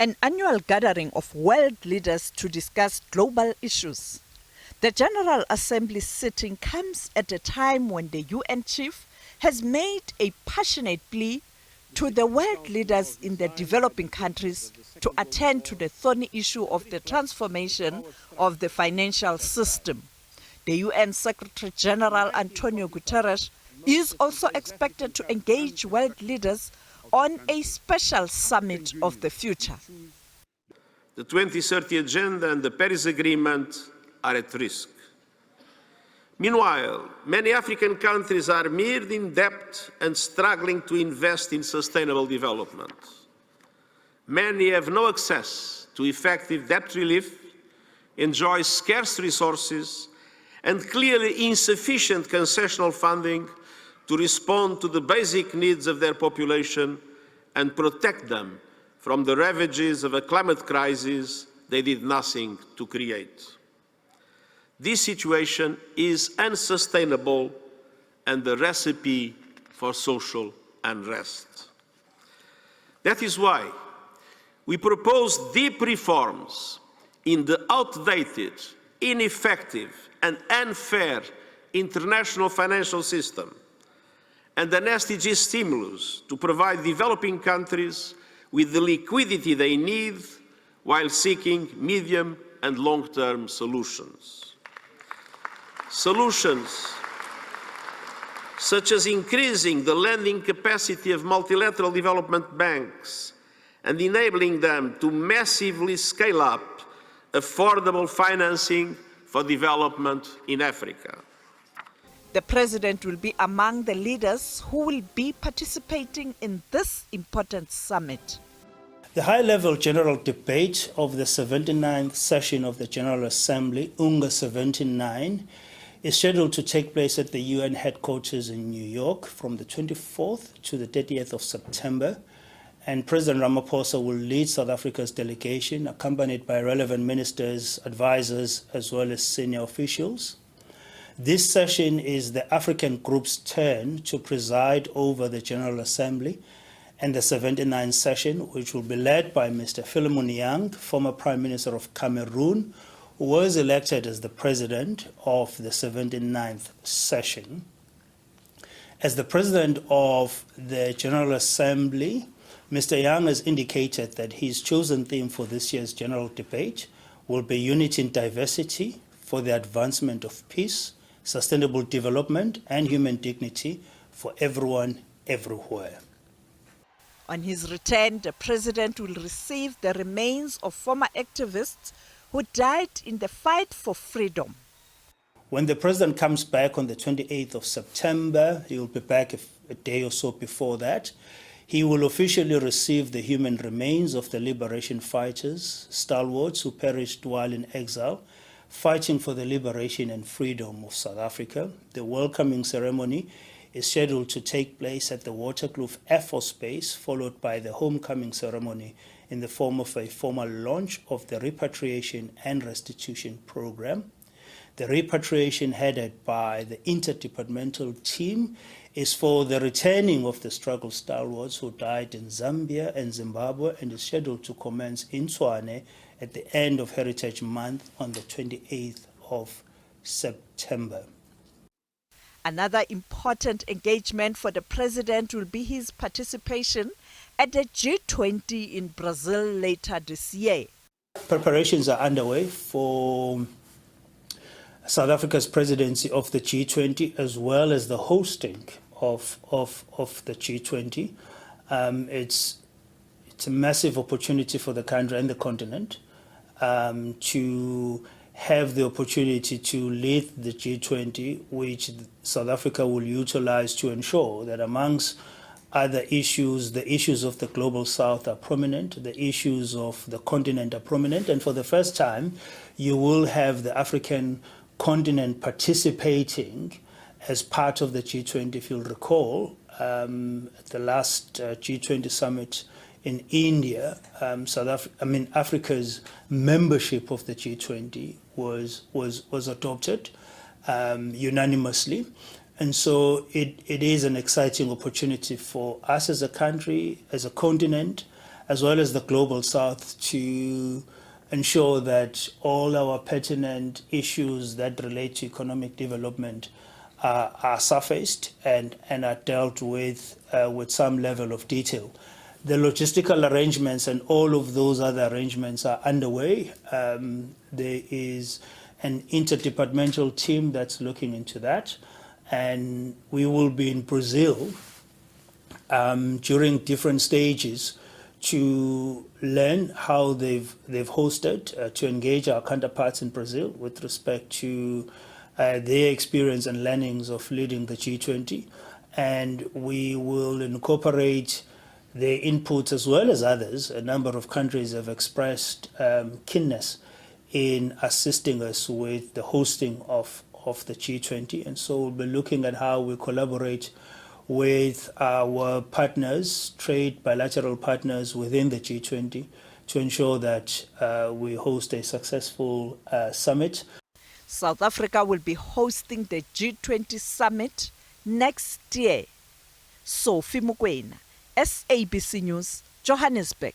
an annual gathering of world leaders to discuss global issues. The General Assembly sitting comes at a time when the UN chief has made a passionate plea to the world leaders in the developing countries to attend to the thorny issue of the transformation of the financial system. The UN Secretary General Antonio Guterres is also expected to engage world leaders on a special summit of the future. The 2030 Agenda and the Paris Agreement are at risk. Meanwhile, many African countries are mired in debt and struggling to invest in sustainable development. Many have no access to effective debt relief, enjoy scarce resources, and clearly insufficient concessional funding to respond to the basic needs of their population and protect them from the ravages of a climate crisis they did nothing to create. This situation is unsustainable and the recipe for social unrest. That is why we propose deep reforms in the outdated, ineffective, and unfair international financial system, and an SDG stimulus to provide developing countries with the liquidity they need while seeking medium and long-term solutions. Solutions such as increasing the lending capacity of multilateral development banks and enabling them to massively scale up affordable financing for development in Africa. The President will be among the leaders who will be participating in this important summit. The high-level general debate of the 79th session of the General Assembly, UNGA 79, is scheduled to take place at the UN headquarters in New York from the 24th to the 30th of September, and President Ramaphosa will lead South Africa's delegation, accompanied by relevant ministers, advisors, as well as senior officials. This session is the African group's turn to preside over the General Assembly and the 79th session, which will be led by Mr. Philemon Yang, former Prime Minister of Cameroon, who was elected as the president of the 79th session. As the president of the General Assembly, Mr. Yang has indicated that his chosen theme for this year's general debate will be Unity in Diversity for the advancement of peace, sustainable development, and human dignity for everyone, everywhere. On his return, the President will receive the remains of former activists who died in the fight for freedom. When the President comes back on the 28th of September, he will be back a day or so before that. He will officially receive the human remains of the liberation fighters, stalwarts who perished while in exile, fighting for the liberation and freedom of South Africa. The welcoming ceremony is scheduled to take place at the Waterkloof Air Force Base, followed by the homecoming ceremony in the form of a formal launch of the Repatriation and Restitution Program. The repatriation, headed by the interdepartmental team, is for the returning of the struggle stalwarts who died in Zambia and Zimbabwe, and is scheduled to commence in Tshwane at the end of Heritage Month on the 28th of September. Another important engagement for the President will be his participation at the G20 in Brazil later this year. Preparations are underway for South Africa's presidency of the G20, as well as the hosting of the G20. It's a massive opportunity for the country and the continent to have the opportunity to lead the G20, which South Africa will utilize to ensure that amongst other issues, the issues of the global south are prominent, the issues of the continent are prominent, and for the first time, you will have the African continent participating as part of the G20. If you'll recall, at the last G20 summit in India, Africa's membership of the G20 was adopted unanimously. And so it is an exciting opportunity for us as a country, as a continent, as well as the Global South, to ensure that all our pertinent issues that relate to economic development are surfaced and are dealt with some level of detail. The logistical arrangements and all of those other arrangements are underway. There is an interdepartmental team that's looking into that, and we will be in Brazil during different stages to learn how they've hosted, to engage our counterparts in Brazil with respect to their experience and learnings of leading the G20, and we will incorporate their inputs as well as others. A number of countries have expressed keenness in assisting us with the hosting of the G20, and so we'll be looking at how we collaborate with our partners, trade bilateral partners within the G20, to ensure that we host a successful summit. South Africa will be hosting the G20 summit next year. Sophie Mukwena, SABC News, Johannesburg.